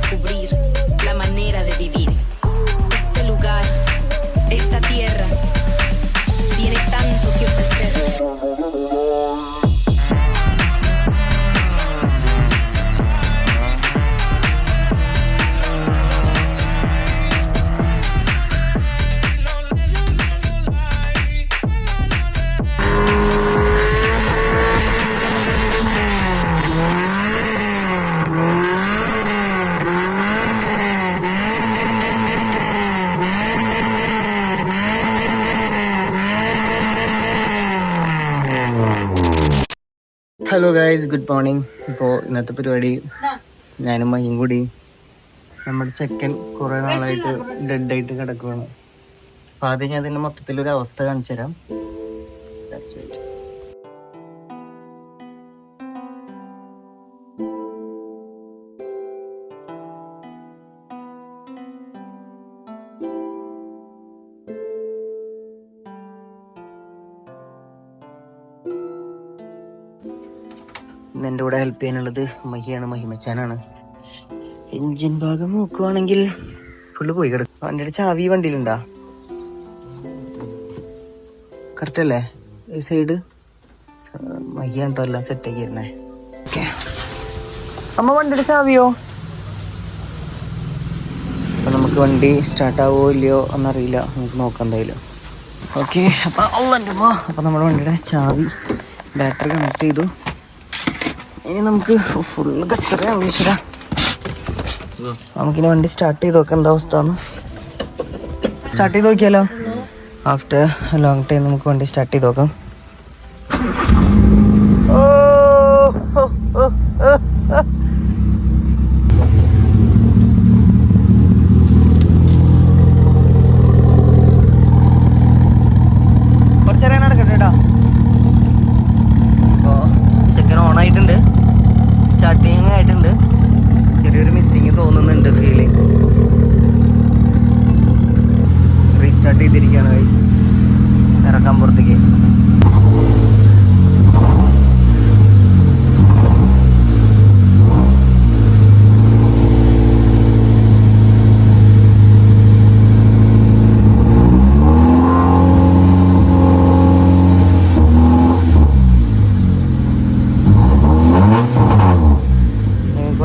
descubrir la manera de vivir. Este lugar, esta tierra, tiene tanto que ofrecer. Hello guys, good morning. ഇപ്പോൾ ഇന്നത്തെ പരിപാടി ഞാനും മഹിയും കൂടി നമ്മുടെ ചെക്കൻ കുറേ നാളായിട്ട് ഡെഡായിട്ട് കിടക്കുകയാണ്. അപ്പോൾ ആദ്യം ഞാൻ അതിൻ്റെ മൊത്തത്തിലൊരു അവസ്ഥ കാണിച്ചു തരാം. ഇന്ന് എൻ്റെ കൂടെ ഹെൽപ്പ് ചെയ്യാനുള്ളത് മഹിയാണ്, മഹിമച്ചാനാണ്. എൻജിൻ ഭാഗം നോക്കുവാണെങ്കിൽ ഫുള്ള് പോയി കിടക്കും. വണ്ടിയുടെ ചാവി വണ്ടിയിലുണ്ടാ? കറക്റ്റ് അല്ലേ? ഈ സൈഡ് മഹിയാണ് കേട്ടോ എല്ലാം സെറ്റാക്കിയിരുന്നേ. ഓക്കെ, അമ്മ വണ്ടിയുടെ ചാവിയോ? അപ്പം നമുക്ക് വണ്ടി സ്റ്റാർട്ടാവോ ഇല്ലയോ എന്നറിയില്ല, നമുക്ക് നോക്കാം എന്തായാലും. ഓക്കെ, അപ്പം നമ്മുടെ വണ്ടിയുടെ ചാവി ബാറ്ററി കണക്ട് ചെയ്തു. ഇനി നമുക്ക് ഫുള്ള് കച്ചറയാണ് വിളിച്ചിടാ. നമുക്കിനി വണ്ടി സ്റ്റാർട്ട് ചെയ്ത് നോക്കാം എന്താ അവസ്ഥ എന്ന്. സ്റ്റാർട്ട് ചെയ്ത് നോക്കിയാലോ? ആഫ്റ്റർ ലോങ് ടൈം നമുക്ക് വണ്ടി സ്റ്റാർട്ട് ചെയ്ത് നോക്കാം. കുറച്ചേരം നടക്കട്ടെ കേട്ടോ. അപ്പോൾ ചെക്കൻ ഓൺ ആയിട്ടുണ്ട്, സ്റ്റാർട്ടിങ് ആയിട്ടുണ്ട്. ചെറിയൊരു മിസ്സിങ് തോന്നുന്നുണ്ട്, ഫീലിംഗ്. റീസ്റ്റാർട്ട് ചെയ്തിരിക്കുകയാണ് ഗൈസ്, ഇറക്കാൻ പുറത്തേക്ക്.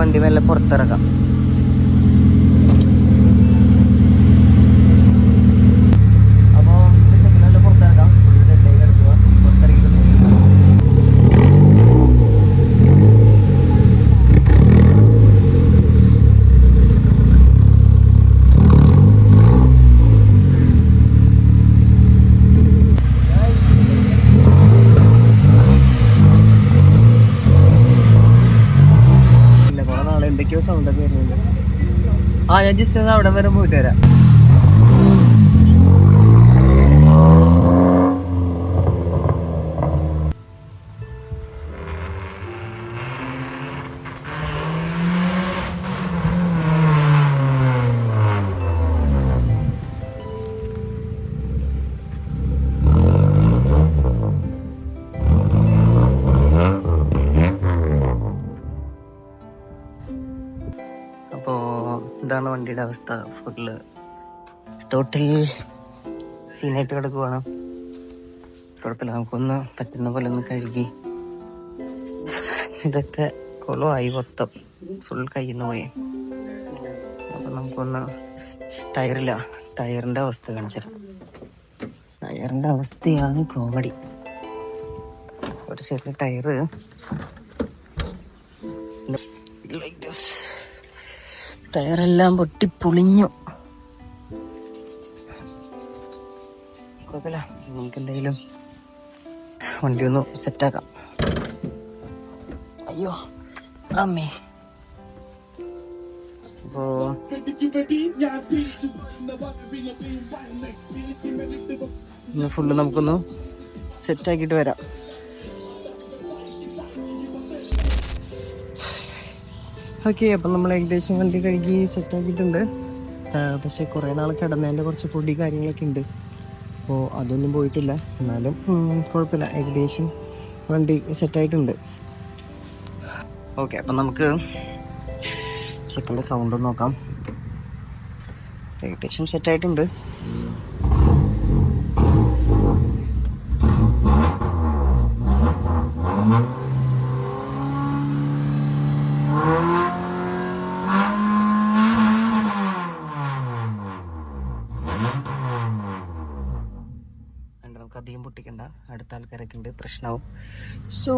വണ്ടി മെല്ലെ പുറത്തിറക്കാം. അപ്പോൾ ചെക്കനല്ല പുറത്തിറക്കാം. എടുക്കുക, പുറത്തിറക്കിയിട്ട് എന്തൊക്കെയോ സൗണ്ടൊക്കെ വരുന്നുണ്ട്. ഞാൻ ജസ്റ്റ് ഒന്ന് അവിടെ വരെ പോയിട്ട് വരാം. അപ്പോൾ ഇതാണ് വണ്ടിയുടെ അവസ്ഥ. ഫുള്ള് ടോട്ടൽ സീനായിട്ട് കിടക്കുവാണ്. കുഴപ്പമില്ല, നമുക്കൊന്ന് പറ്റുന്ന പോലെ ഒന്ന് കഴുകി. ഇതൊക്കെ കുളമായി മൊത്തം, ഫുൾ കയ്യിൽ നിന്ന് പോയി. അപ്പം നമുക്കൊന്ന് ടയറിൻ്റെ അവസ്ഥ കാണിച്ചു തരാം. ടയറിൻ്റെ അവസ്ഥയാണ് കോമഡി. ഒരു സൈഡിൽ ടയറ് ലൈക്ക് ദിസ്, ടയറെല്ലാം പൊട്ടിപ്പൊളിഞ്ഞു. കുഴപ്പമില്ല, നമുക്ക് എന്തെങ്കിലും വണ്ടി ഒന്ന് സെറ്റാക്കാം. അയ്യോ അമ്മേ. അപ്പോ ഫുള്ള് നമുക്കൊന്ന് സെറ്റാക്കിയിട്ട് വരാം. ഓക്കെ, അപ്പം നമ്മൾ ഏകദേശം വണ്ടി കഴുകി സെറ്റാക്കിയിട്ടുണ്ട്. പക്ഷേ കുറേ നാൾ കിടന്നതിൻ്റെ കുറച്ച് പൊടി കാര്യങ്ങളൊക്കെ ഉണ്ട്. അപ്പോൾ അതൊന്നും പോയിട്ടില്ല. എന്നാലും കുഴപ്പമില്ല, ഏകദേശം വണ്ടി സെറ്റായിട്ടുണ്ട്. ഓക്കെ, അപ്പം നമുക്ക് ചെക്കൻ്റെ സൗണ്ട് നോക്കാം. ഏകദേശം സെറ്റായിട്ടുണ്ട്. നമുക്ക് അധികം പൊട്ടിക്കണ്ട, അടുത്ത ആൾക്കാരൊക്കെ ഉണ്ട്, പ്രശ്നമാവും. സോ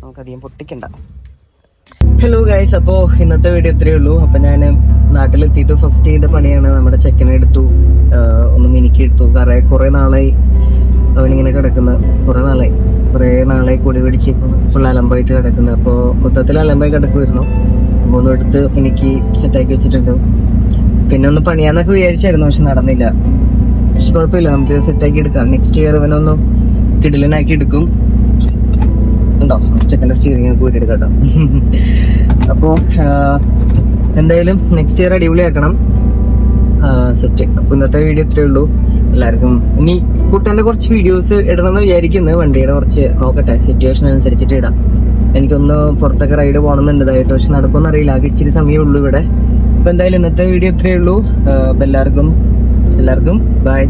നമുക്കധികം പൊട്ടിക്കണ്ട. ഹലോ ഗൈസ്, അപ്പോൾ ഇന്നത്തെ വീഡിയോ ഇത്രയേ ഉള്ളൂ. അപ്പം ഞാൻ നാട്ടിലെത്തിയിട്ട് ഫസ്റ്റ് ചെയ്ത പണിയാണ് നമ്മുടെ ചെക്കനെ എടുത്തു, ഒന്ന് മിനുക്കിയെടുത്തു. കുറേ നാളായി അവനിങ്ങനെ കിടക്കുന്നത്, കുറേ നാളായി പൊടി പിടിച്ച് ഫുൾ അലമ്പായിട്ട് കിടക്കുന്നത്. അപ്പോൾ മൊത്തത്തിൽ അലമ്പായി കിടക്കുമായിരുന്നു. അപ്പോൾ ഒന്ന് എടുത്ത് എനിക്ക് സെറ്റാക്കി വെച്ചിട്ടുണ്ട്. പിന്നെ ഒന്ന് പണിയാന്നൊക്കെ വിചാരിച്ചായിരുന്നു, പക്ഷെ നടന്നില്ല. പക്ഷെ കുഴപ്പമില്ല, നമുക്ക് സെറ്റാക്കി എടുക്കാം. നെക്സ്റ്റ് ഇയർ ഇവനൊന്ന് കിടിലനാക്കി എടുക്കും. ഉണ്ടോ ചെക്കൻ്റെ സ്റ്റിയറിംഗ് ഒക്കെ കൂടി എടുക്കട്ടോ. അപ്പോൾ എന്തായാലും നെക്സ്റ്റ് ഇയർ അടിപൊളിയാക്കണം. സെറ്റ്. അപ്പോൾ ഇന്നത്തെ വീഡിയോ ഇത്രയേ ഉള്ളൂ. എല്ലാവർക്കും ഇനി കൂട്ടാൻ്റെ കുറച്ച് വീഡിയോസ് ഇടണമെന്ന് വിചാരിക്കുന്നത്. വണ്ടിയുടെ കുറച്ച് നോക്കട്ടെ, സിറ്റുവേഷൻ അനുസരിച്ചിട്ട് ഇടാം. എനിക്കൊന്ന് പുറത്തൊക്കെ റൈഡ് പോകണമെന്നുണ്ടതായിട്ട്, പക്ഷെ നടക്കുമെന്ന് അറിയില്ല. ആകെ ഇച്ചിരി സമയമേ ഉള്ളൂ ഇവിടെ. അപ്പോൾ എന്തായാലും ഇന്നത്തെ വീഡിയോ ഇത്രയേ ഉള്ളൂ. അപ്പോൾ എല്ലാവർക്കും ബൈ.